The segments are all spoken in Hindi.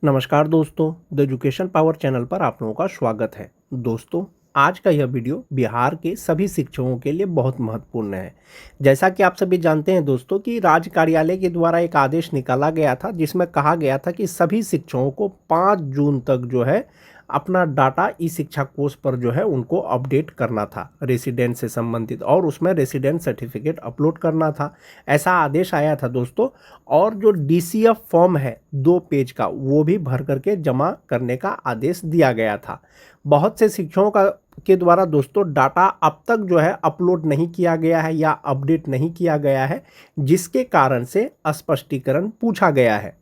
नमस्कार दोस्तों, द एजुकेशन पावर चैनल पर आप लोगों का स्वागत है। दोस्तों, आज का यह वीडियो बिहार के सभी शिक्षकों के लिए बहुत महत्वपूर्ण है। जैसा कि आप सभी जानते हैं दोस्तों कि राज्य कार्यालय के द्वारा एक आदेश निकाला गया था जिसमें कहा गया था कि सभी शिक्षकों को 5 जून तक जो है अपना डाटा ई शिक्षा कोष पर जो है उनको अपडेट करना था रेसिडेंट से संबंधित, और उसमें रेसिडेंट सर्टिफिकेट अपलोड करना था। ऐसा आदेश आया था दोस्तों। और जो डीसीएफ फॉर्म है 2 पेज का, वो भी भर करके जमा करने का आदेश दिया गया था। बहुत से शिक्षकों के द्वारा दोस्तों डाटा अब तक जो है अपलोड नहीं किया गया है या अपडेट नहीं किया गया है, जिसके कारण से स्पष्टीकरण पूछा गया है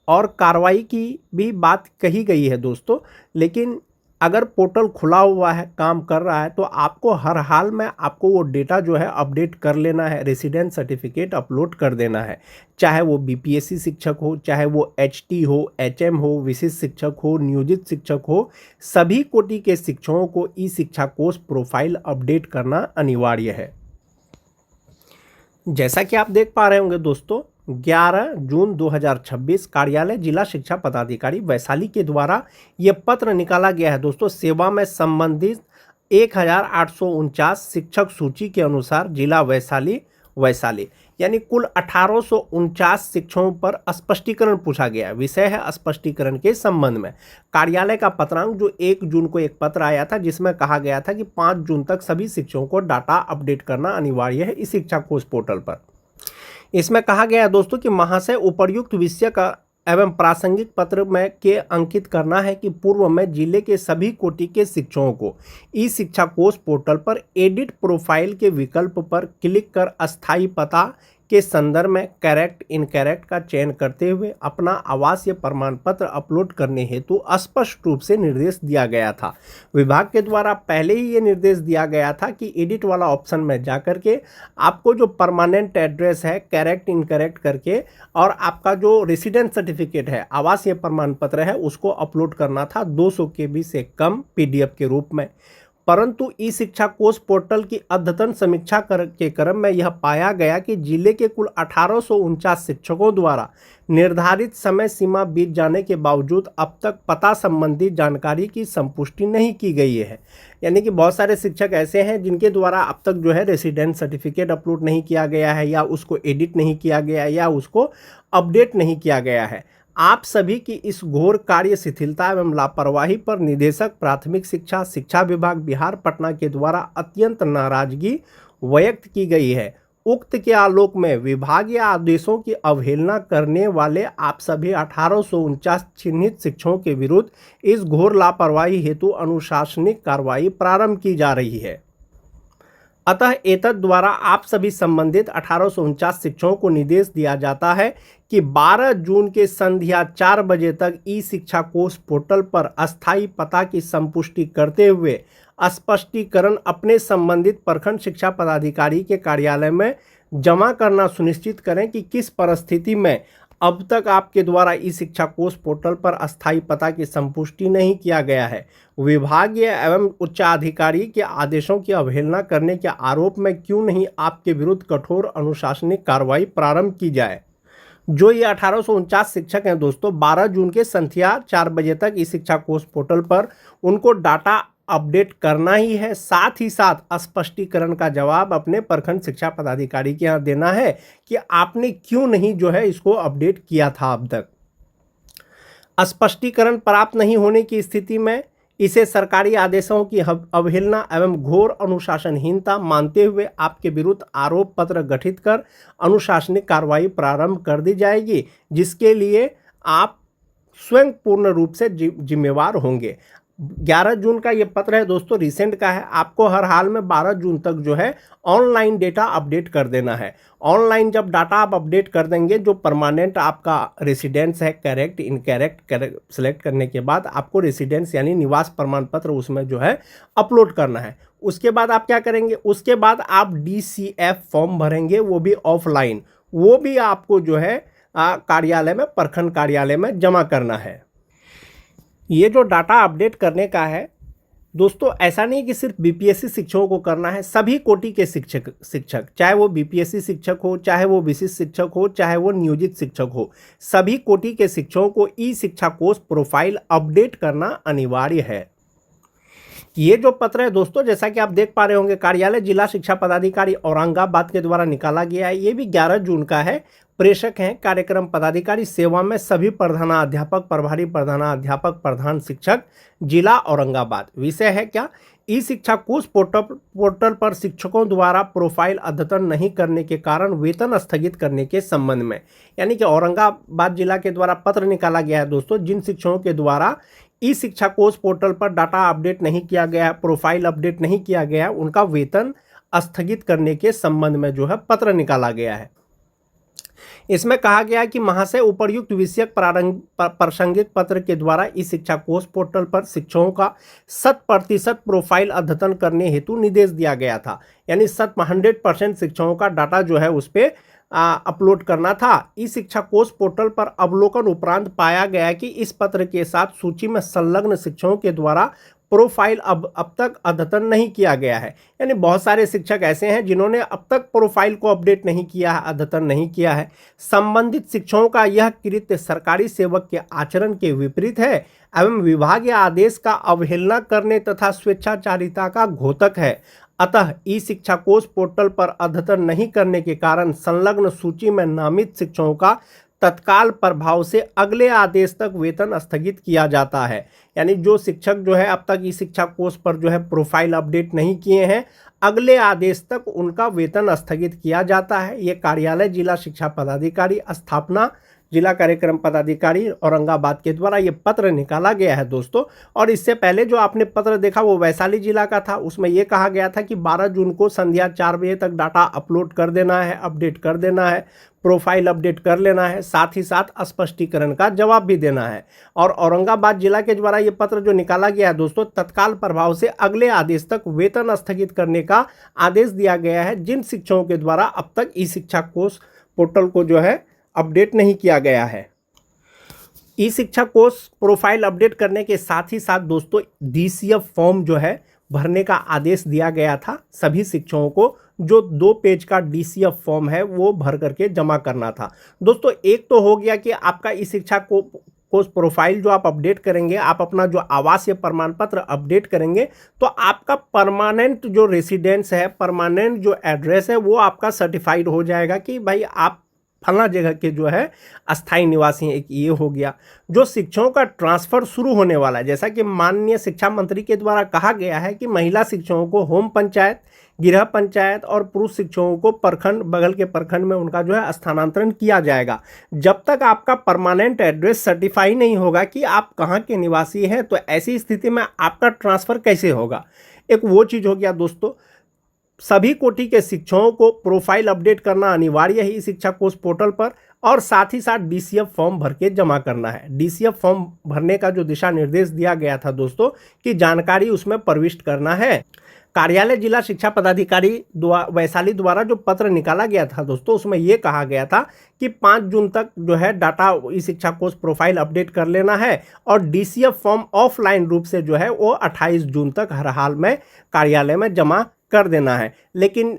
और कार्रवाई की भी बात कही गई है दोस्तों। लेकिन अगर पोर्टल खुला हुआ है, काम कर रहा है, तो आपको हर हाल में आपको वो डेटा जो है अपडेट कर लेना है, रेसिडेंट सर्टिफिकेट अपलोड कर देना है। चाहे वो बीपीएससी शिक्षक हो, चाहे वो एचटी हो, एचएम हो, विशिष्ट शिक्षक हो, नियोजित शिक्षक हो, सभी कोटि के शिक्षकों को ई शिक्षा कोष प्रोफाइल अपडेट करना अनिवार्य है। जैसा कि आप देख पा रहे होंगे दोस्तों, 11 जून 2026 कार्यालय जिला शिक्षा पदाधिकारी वैशाली के द्वारा ये पत्र निकाला गया है दोस्तों। सेवा में संबंधित 1849 शिक्षक सूची के अनुसार जिला वैशाली यानी कुल 1849 शिक्षकों पर स्पष्टीकरण पूछा गया। विषय है स्पष्टीकरण के संबंध में। कार्यालय का पत्रांक जो 1 जून को एक पत्र आया था जिसमें कहा गया था कि 5 जून तक सभी शिक्षकों को डाटा अपडेट करना अनिवार्य है इस शिक्षा कोष पोर्टल पर। इसमें कहा गया है दोस्तों कि महाशय उपर्युक्त विषय का एवं प्रासंगिक पत्र में के अंकित करना है कि पूर्व में जिले के सभी कोटि के शिक्षकों को ई शिक्षा कोष पोर्टल पर एडिट प्रोफाइल के विकल्प पर क्लिक कर अस्थायी पता के संदर्भ में करेक्ट इनकरेक्ट का चयन करते हुए अपना आवासीय प्रमाण पत्र अपलोड करने हेतु स्पष्ट रूप से निर्देश दिया गया था। विभाग के द्वारा पहले ही ये निर्देश दिया गया था कि एडिट वाला ऑप्शन में जाकर के आपको जो परमानेंट एड्रेस है करेक्ट इनकरेक्ट करके और आपका जो रेसिडेंट सर्टिफिकेट है, आवासीय प्रमाण पत्र है, उसको अपलोड करना था 200 KB से कम PDF के रूप में। परंतु ई शिक्षा कोष पोर्टल की अद्यतन समीक्षा के क्रम में यह पाया गया कि जिले के कुल 1849 शिक्षकों द्वारा निर्धारित समय सीमा बीत जाने के बावजूद अब तक पता संबंधी जानकारी की संपुष्टि नहीं की गई है। यानी कि बहुत सारे शिक्षक ऐसे हैं जिनके द्वारा अब तक जो है रेसिडेंट सर्टिफिकेट अपलोड नहीं किया गया है, या उसको एडिट नहीं किया गया है, या उसको अपडेट नहीं किया गया है। आप सभी की इस घोर कार्य शिथिलता एवं लापरवाही पर निदेशक प्राथमिक शिक्षा शिक्षा विभाग बिहार पटना के द्वारा अत्यंत नाराजगी व्यक्त की गई है। उक्त के आलोक में विभागीय आदेशों की अवहेलना करने वाले आप सभी 1849 चिन्हित शिक्षकों के विरुद्ध इस घोर लापरवाही हेतु अनुशासनिक कार्रवाई प्रारंभ की जा रही है। अतः एतद द्वारा आप सभी संबंधित 1849 शिक्षकों को निर्देश दिया जाता है कि 12 जून के संध्या 4 बजे तक ई शिक्षा कोष पोर्टल पर अस्थायी पता की संपुष्टि करते हुए स्पष्टीकरण अपने संबंधित प्रखंड शिक्षा पदाधिकारी के कार्यालय में जमा करना सुनिश्चित करें कि किस परिस्थिति में अब तक आपके द्वारा ई शिक्षा कोष पोर्टल पर अस्थायी पता की संपुष्टि नहीं किया गया है। विभागीय एवं उच्चाधिकारी के आदेशों की अवहेलना करने के आरोप में क्यों नहीं आपके विरुद्ध कठोर अनुशासनिक कार्रवाई प्रारंभ की जाए। जो ये 1849 शिक्षक हैं दोस्तों, 12 जून के संध्या 4 बजे तक ई शिक्षा कोष पोर्टल पर उनको डाटा अपडेट करना ही है। साथ ही साथ स्पष्टीकरण का जवाब अपने प्रखंड शिक्षा पदाधिकारी के यहाँ देना है कि आपने क्यों नहीं जो है इसको अपडेट किया था। अब तक स्पष्टीकरण प्राप्त नहीं होने की स्थिति में इसे सरकारी आदेशों की अवहेलना एवं घोर अनुशासनहीनता मानते हुए आपके विरुद्ध आरोप पत्र गठित कर अनुशासनिक कार्रवाई प्रारंभ कर दी जाएगी, जिसके लिए आप स्वयं पूर्ण रूप से जिम्मेवार होंगे। 11 जून का ये पत्र है दोस्तों, रिसेंट का है। आपको हर हाल में 12 जून तक जो है ऑनलाइन डेटा अपडेट कर देना है। ऑनलाइन जब डाटा आप अपडेट कर देंगे, जो परमानेंट आपका रेसिडेंस है करेक्ट इनकरेक्ट सेलेक्ट करने के बाद आपको रेसिडेंस यानी निवास प्रमाण पत्र उसमें जो है अपलोड करना है। उसके बाद आप क्या करेंगे, उसके बाद आप DCF फॉर्म भरेंगे, वो भी ऑफलाइन, वो भी आपको जो है कार्यालय में प्रखंड कार्यालय में जमा करना है। ये जो डाटा अपडेट करने का है, दोस्तों ऐसा नहीं कि सिर्फ बीपीएससी शिक्षकों को करना है, सभी कोटि के शिक्षक चाहे वो बीपीएससी शिक्षक हो, चाहे वो विशिष्ट शिक्षक हो, चाहे वो नियोजित शिक्षक हो, सभी कोटि के शिक्षकों को ई शिक्षा कोष प्रोफाइल अपडेट करना अनिवार्य है। ये जो पत्र है दोस्तों, जैसा कि आप देख पा रहे होंगे, कार्यालय जिला शिक्षा पदाधिकारी औरंगाबाद के द्वारा निकाला गया है। ये भी 11 जून का है। प्रेषक हैं कार्यक्रम पदाधिकारी, सेवा में सभी प्रधानाध्यापक, प्रभारी प्रधानाध्यापक, प्रधान शिक्षक, जिला औरंगाबाद। विषय है क्या? ई शिक्षा कोष पोर्टल पर शिक्षकों द्वारा प्रोफाइल अद्यतन नहीं करने के कारण वेतन स्थगित करने के संबंध में, यानी कि औरंगाबाद जिला के द्वारा पत्र निकाला गया है दोस्तों। जिन शिक्षकों के द्वारा ई शिक्षा कोष पोर्टल पर डाटा अपडेट नहीं किया गया है, प्रोफाइल अपडेट नहीं किया गया है, उनका वेतन स्थगित करने के संबंध में जो है पत्र निकाला गया है। इसमें कहा गया है कि महाशय, उपर्युक्त विषयक प्रासंगिक पत्र के द्वारा इस शिक्षा कोष पोर्टल पर शिक्षकों का 100% प्रोफाइल अद्यतन करने हेतु निर्देश दिया गया था, यानी 100% शिक्षकों का डाटा जो है उस पर अपलोड करना था। इस शिक्षा कोष पोर्टल पर अवलोकन उपरांत पाया गया कि इस पत्र के साथ सूची में संलग्न शिक्षकों के द्वारा प्रोफाइल अब तक अद्यतन नहीं किया गया है। यानी बहुत सारे शिक्षक ऐसे हैं जिन्होंने अब तक प्रोफाइल को अपडेट नहीं किया है, अद्यतन नहीं किया है। संबंधित शिक्षकों का यह कृत्य सरकारी सेवक के आचरण के विपरीत है एवं विभागीय आदेश का अवहेलना करने तथा स्वेच्छाचारिता का घोतक है। अतः ई शिक्षा कोष पोर्टल पर अद्यतन नहीं करने के कारण संलग्न सूची में नामित शिक्षकों का तत्काल प्रभाव से अगले आदेश तक वेतन स्थगित किया जाता है। यानी जो शिक्षक जो है अब तक ई शिक्षा कोष पर जो है प्रोफाइल अपडेट नहीं किए हैं, अगले आदेश तक उनका वेतन स्थगित किया जाता है। ये कार्यालय जिला शिक्षा पदाधिकारी, स्थापना जिला कार्यक्रम पदाधिकारी औरंगाबाद के द्वारा ये पत्र निकाला गया है दोस्तों। और इससे पहले जो आपने पत्र देखा वो वैशाली जिला का था। उसमें ये कहा गया था कि 12 जून को संध्या 4 बजे तक डाटा अपलोड कर देना है, अपडेट कर देना है, प्रोफाइल अपडेट कर लेना है, साथ ही साथ स्पष्टीकरण का जवाब भी देना है। और औरंगाबाद जिला के द्वारा ये पत्र जो निकाला गया है दोस्तों, तत्काल प्रभाव से अगले आदेश तक वेतन स्थगित करने का आदेश दिया गया है जिन शिक्षकों के द्वारा अब तक ई शिक्षा कोष पोर्टल को जो है अपडेट नहीं किया गया है। ई शिक्षा कोष प्रोफाइल अपडेट करने के साथ ही साथ दोस्तों डीसीएफ फॉर्म जो है भरने का आदेश दिया गया था सभी शिक्षकों को। जो 2 पेज का डीसीएफ फॉर्म है वो भर करके जमा करना था दोस्तों। एक तो हो गया कि आपका ई शिक्षा कोष प्रोफाइल जो आप अपडेट करेंगे, आप अपना जो आवासीय प्रमाण पत्र अपडेट करेंगे तो आपका परमानेंट जो रेसिडेंस है, परमानेंट जो एड्रेस है वो आपका सर्टिफाइड हो जाएगा कि भाई आप फला जगह के जो है अस्थायी निवासी हैं। एक ये हो गया। जो शिक्षकों का ट्रांसफ़र शुरू होने वाला है, जैसा कि माननीय शिक्षा मंत्री के द्वारा कहा गया है कि महिला शिक्षकों को होम पंचायत, गृह पंचायत और पुरुष शिक्षकों को प्रखंड, बगल के प्रखंड में उनका जो है स्थानांतरण किया जाएगा। जब तक आपका परमानेंट एड्रेस सर्टिफाई नहीं होगा कि आप कहाँ के निवासी हैं, तो ऐसी स्थिति में आपका ट्रांसफ़र कैसे होगा। एक वो चीज़ हो गया दोस्तों। सभी कोटि के शिक्षकों को प्रोफाइल अपडेट करना अनिवार्य है इस शिक्षा कोष पोर्टल पर, और साथ ही साथ डीसीएफ फॉर्म भर के जमा करना है। डीसीएफ फॉर्म भरने का जो दिशा निर्देश दिया गया था दोस्तों कि जानकारी उसमें प्रविष्ट करना है। कार्यालय जिला शिक्षा पदाधिकारी वैशाली द्वारा जो पत्र निकाला गया था दोस्तों, उसमें ये कहा गया था कि 5 जून तक जो है डाटा ई शिक्षा कोष प्रोफाइल अपडेट कर लेना है और डीसीएफ फॉर्म ऑफलाइन रूप से जो है वो 28 जून तक हर हाल में कार्यालय में जमा कर देना है। लेकिन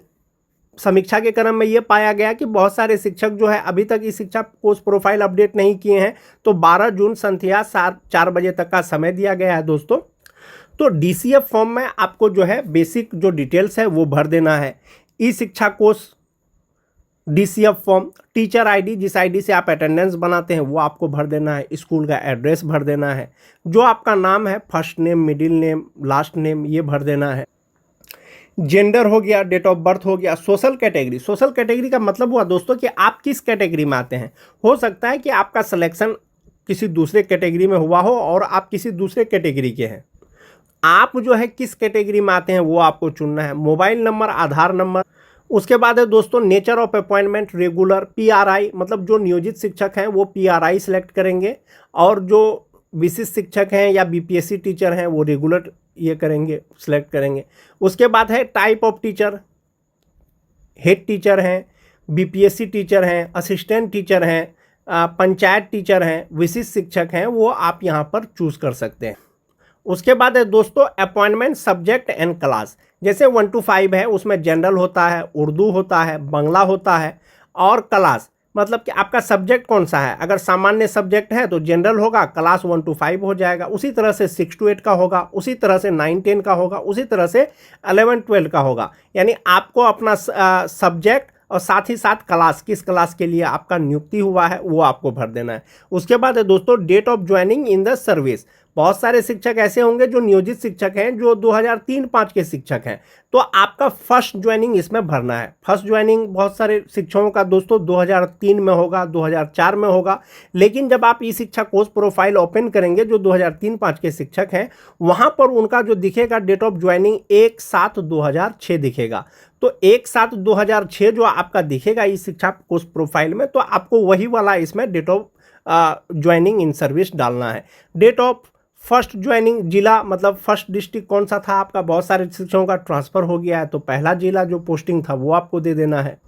समीक्षा के क्रम में ये पाया गया कि बहुत सारे शिक्षक जो है अभी तक इस शिक्षा कोष प्रोफाइल अपडेट नहीं किए हैं, तो 12 जून संध्या 4 बजे तक का समय दिया गया है दोस्तों। तो डीसीएफ फॉर्म में आपको जो है बेसिक जो डिटेल्स है वो भर देना है। ई शिक्षा कोष डीसीएफ फॉर्म, टीचर आईडी, जिस आईडी से आप अटेंडेंस बनाते हैं वो आपको भर देना है, स्कूल का एड्रेस भर देना है, जो आपका नाम है, first name, middle name, last name, ये भर देना है। जेंडर हो गया, डेट ऑफ बर्थ हो गया। सोशल कैटेगरी, सोशल कैटेगरी का मतलब हुआ दोस्तों कि आप किस कैटेगरी में आते हैं। हो सकता है कि आपका सिलेक्शन किसी दूसरे कैटेगरी में हुआ हो और आप किसी दूसरे कैटेगरी के हैं। आप जो है किस कैटेगरी में आते हैं वो आपको चुनना है। मोबाइल नंबर, आधार नंबर। उसके बाद है दोस्तों nature of appointment, regular, PRI, मतलब जो नियोजित शिक्षक हैं वो पीआरआई सिलेक्ट करेंगे, और जो विशिष्ट शिक्षक हैं या बीपीएससी टीचर हैं वो रेगुलर ये करेंगे, सिलेक्ट करेंगे। उसके बाद है type of teacher, head teacher हैं, बीपीएससी टीचर हैं, असिस्टेंट टीचर हैं, पंचायत टीचर हैं, विशिष्ट शिक्षक हैं, वो आप यहाँ पर चूज़ कर सकते हैं। उसके बाद है दोस्तों अपॉइंटमेंट सब्जेक्ट एंड क्लास। जैसे 1 to 5 है, उसमें जनरल होता है, उर्दू होता है, बांग्ला होता है, और क्लास मतलब कि आपका सब्जेक्ट कौन सा है। अगर सामान्य सब्जेक्ट है तो जनरल होगा, क्लास 1 to 5 हो जाएगा। उसी तरह से 6 to 8 का होगा, उसी तरह से 9 10 का होगा, उसी तरह से 11 12 का होगा। यानी आपको अपना सब्जेक्ट और साथ ही साथ क्लास, किस क्लास के लिए आपका नियुक्ति हुआ है वो आपको भर देना है। उसके बाद है दोस्तों date of joining in the service. बहुत सारे शिक्षक ऐसे होंगे जो नियोजित शिक्षक हैं, जो 2003-05 के शिक्षक हैं, तो आपका फर्स्ट ज्वाइनिंग इसमें भरना है। फर्स्ट ज्वाइनिंग बहुत सारे शिक्षकों का दोस्तों 2003 में होगा, 2004 में होगा, लेकिन जब आप ई शिक्षा कोर्स प्रोफाइल ओपन करेंगे जो 2003-05 के शिक्षक हैं, वहां पर उनका जो दिखेगा डेट ऑफ ज्वाइनिंग 1/7/2006 दिखेगा। तो 1/7/2006 जो आपका दिखेगा ई शिक्षा कोर्स प्रोफाइल में, तो आपको वही वाला इसमें date of joining in service डालना है। डेट ऑफ फर्स्ट ज्वाइनिंग जिला मतलब फर्स्ट डिस्ट्रिक्ट कौन सा था आपका। बहुत सारे शिक्षकों का ट्रांसफर हो गया है, तो पहला जिला जो पोस्टिंग था वो आपको दे देना है।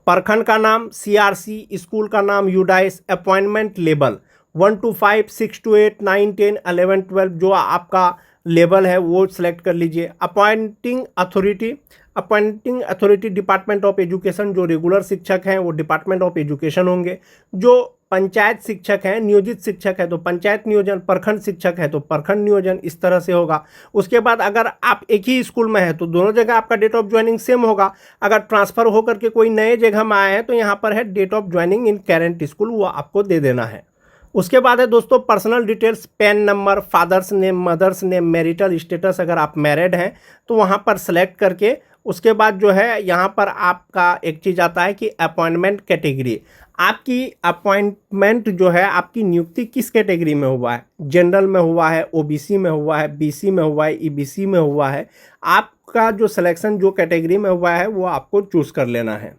प्रखंड का नाम CRC, स्कूल का नाम UDISE, appointment level 1 to 5, 6 to 8, 9 10 11 12 जो आपका लेवल है वो सिलेक्ट कर लीजिए। Appointing authority department of education, जो रेगुलर शिक्षक हैं वो डिपार्टमेंट ऑफ एजुकेशन होंगे। जो पंचायत शिक्षक हैं, नियोजित शिक्षक है तो पंचायत नियोजन, प्रखंड शिक्षक है तो प्रखंड नियोजन, इस तरह से होगा। उसके बाद अगर आप एक ही स्कूल में है तो दोनों जगह आपका डेट ऑफ ज्वाइनिंग सेम होगा। अगर ट्रांसफर होकर के कोई नए जगह में आए हैं तो यहाँ पर है date of joining in current school, वो आपको दे देना है। उसके बाद है दोस्तों personal details, PAN number, father's name, mother's name, marital status, अगर आप मैरिड हैं तो वहाँ पर सेलेक्ट करके उसके बाद जो है यहाँ पर आपका एक चीज़ आता है कि अपॉइंटमेंट कैटेगरी। आपकी अपॉइंटमेंट जो है, आपकी नियुक्ति किस कैटेगरी में हुआ है। जनरल में हुआ है, OBC में हुआ है, BC में हुआ है, EBC में हुआ है। आपका जो सिलेक्शन जो कैटेगरी में हुआ है वो आपको चूज़ कर लेना है।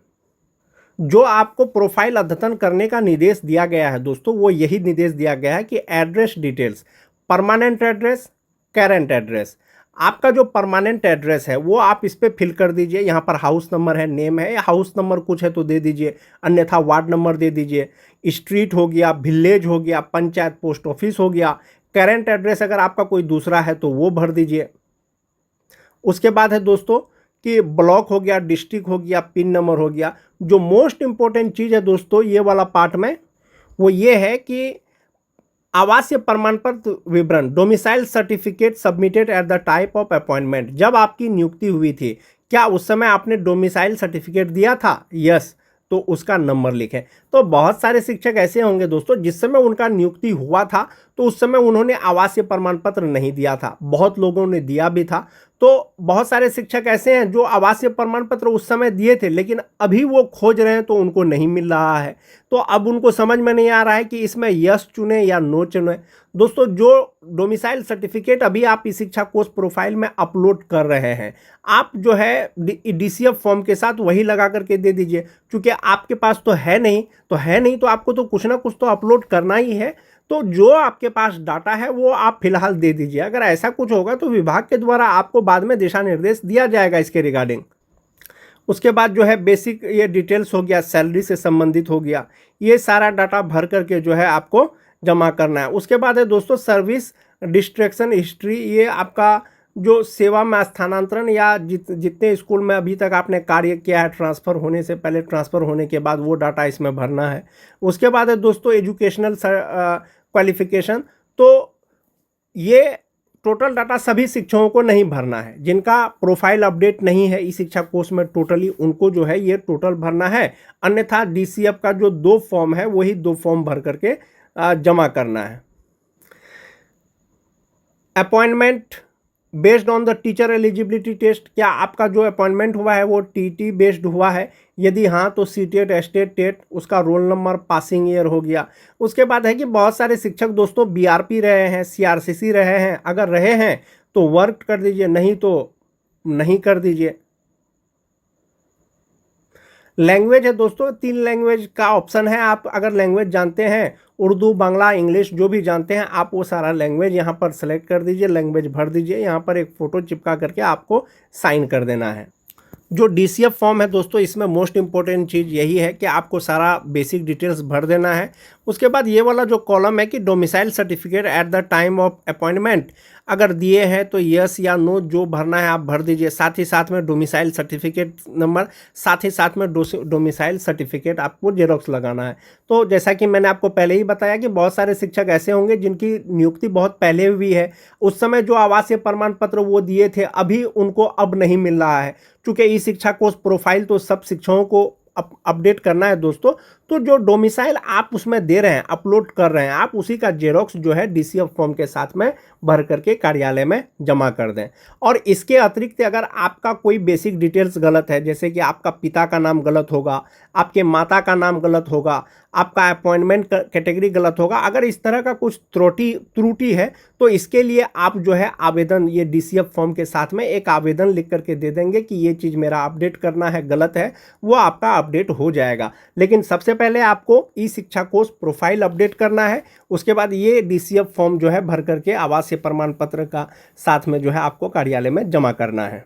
जो आपको प्रोफाइल अद्यतन करने का निर्देश दिया गया है दोस्तों, वो यही निर्देश दिया गया है कि address details, permanent address, current address. आपका जो परमानेंट एड्रेस है वो आप इस पर फिल कर दीजिए। यहाँ पर हाउस नंबर है, नेम है, या हाउस नंबर कुछ है तो दे दीजिए, अन्यथा वार्ड नंबर दे दीजिए। स्ट्रीट हो गया, विलेज हो गया, पंचायत पोस्ट ऑफिस हो गया। करेंट एड्रेस अगर आपका कोई दूसरा है तो वो भर दीजिए। उसके बाद है दोस्तों कि ब्लॉक हो गया, डिस्ट्रिक्ट हो गया, पिन नंबर हो गया। जो मोस्ट इंपॉर्टेंट चीज़ है दोस्तों ये वाला पार्ट में, वो ये है कि आवासीय प्रमाण पत्र विवरण, domicile certificate submitted at the type of appointment. जब आपकी नियुक्ति हुई थी, क्या उस समय आपने डोमिसाइल सर्टिफिकेट दिया था? यस, तो उसका नंबर लिखें। तो बहुत सारे शिक्षक ऐसे होंगे दोस्तों जिस समय उनका नियुक्ति हुआ था तो उस समय उन्होंने आवासीय प्रमाण पत्र नहीं दिया था, बहुत लोगों ने दिया भी था। तो बहुत सारे शिक्षक ऐसे हैं जो आवासीय प्रमाण पत्र उस समय दिए थे लेकिन अभी वो खोज रहे हैं तो उनको नहीं मिल रहा है। तो अब उनको समझ में नहीं आ रहा है कि इसमें यस चुने या नो चुने। दोस्तों जो डोमिसाइल सर्टिफिकेट अभी आप ई शिक्षा कोर्स प्रोफाइल में अपलोड कर रहे हैं, आप जो है DCF फॉर्म के साथ वही लगा करके दे दीजिए। क्योंकि आपके पास तो है नहीं तो आपको तो कुछ ना कुछ तो अपलोड करना ही है। तो जो आपके पास डाटा है वो आप फिलहाल दे दीजिए। अगर ऐसा कुछ होगा तो विभाग के द्वारा आपको बाद में दिशा निर्देश दिया जाएगा इसके रिगार्डिंग। उसके बाद जो है बेसिक ये डिटेल्स हो गया, सैलरी से संबंधित हो गया, ये सारा डाटा भर करके जो है आपको जमा करना है। उसके बाद है दोस्तों सर्विस डिस्ट्रैक्शन हिस्ट्री। ये आपका जो सेवा में स्थानांतरण या जितने स्कूल में अभी तक आपने कार्य किया है, ट्रांसफ़र होने से पहले, ट्रांसफ़र होने के बाद, वो डाटा इसमें भरना है। उसके बाद है दोस्तों एजुकेशनल क्वालिफिकेशन। तो ये टोटल डाटा सभी शिक्षकों को नहीं भरना है। जिनका प्रोफाइल अपडेट नहीं है इस शिक्षा कोर्स में टोटली, उनको जो है ये टोटल भरना है। अन्यथा DCF का जो 2 फॉर्म है वही 2 फॉर्म भर करके जमा करना है। Appointment based on the teacher eligibility test. क्या आपका जो अपॉइंटमेंट हुआ है वो TT बेस्ड हुआ है? यदि हाँ तो CTET, स्टेट टेट, उसका रोल नंबर, पासिंग ईयर हो गया। उसके बाद है कि बहुत सारे शिक्षक दोस्तों BRP रहे हैं, CRCC रहे हैं। अगर रहे हैं तो वर्क कर दीजिए, नहीं तो नहीं कर दीजिए। लैंग्वेज है दोस्तों, 3 लैंग्वेज का ऑप्शन है। आप अगर लैंग्वेज जानते हैं, उर्दू, बांग्ला, इंग्लिश जो भी जानते हैं, आप वो सारा लैंग्वेज यहाँ पर सेलेक्ट कर दीजिए, लैंग्वेज भर दीजिए। यहाँ पर एक फ़ोटो चिपका करके आपको साइन कर देना है। जो डीसीएफ फॉर्म है दोस्तों, इसमें मोस्ट इम्पोर्टेंट चीज़ यही है कि आपको सारा बेसिक डिटेल्स भर देना है। उसके बाद ये वाला जो कॉलम है कि domicile certificate at the time of appointment, अगर दिए हैं तो यस या नो जो भरना है आप भर दीजिए। साथ ही साथ में डोमिसाइल सर्टिफिकेट नंबर, साथ ही साथ में डोमिसाइल सर्टिफिकेट आपको जेरोक्स लगाना है। तो जैसा कि मैंने आपको पहले ही बताया कि बहुत सारे शिक्षक ऐसे होंगे जिनकी नियुक्ति बहुत पहले हुई है, उस समय जो आवासीय प्रमाण पत्र वो दिए थे अभी उनको अब नहीं मिल रहा है। चूँकि ई शिक्षा कोर्स प्रोफाइल तो सब शिक्षकों को अपडेट करना है दोस्तों, तो जो डोमिसाइल आप उसमें दे रहे हैं, अपलोड कर रहे हैं, आप उसी का जेरोक्स जो है डीसीएफ फॉर्म के साथ में भर करके कार्यालय में जमा कर दें। और इसके अतिरिक्त अगर आपका कोई बेसिक डिटेल्स गलत है, जैसे कि आपका पिता का नाम गलत होगा, आपके माता का नाम गलत होगा, आपका अपॉइंटमेंट कैटेगरी गलत होगा, अगर इस तरह का कुछ त्रुटि है तो इसके लिए आप जो है आवेदन, ये डीसीएफ फॉर्म के साथ में एक आवेदन लिख करके दे देंगे कि ये चीज़ मेरा अपडेट करना है, गलत है, वो आपका अपडेट हो जाएगा। लेकिन सबसे पहले आपको ई शिक्षा कोर्स प्रोफाइल अपडेट करना है, उसके बाद ये डीसीएफ फॉर्म जो है भर करके आवासीय प्रमाण पत्र का साथ में जो है आपको कार्यालय में जमा करना है।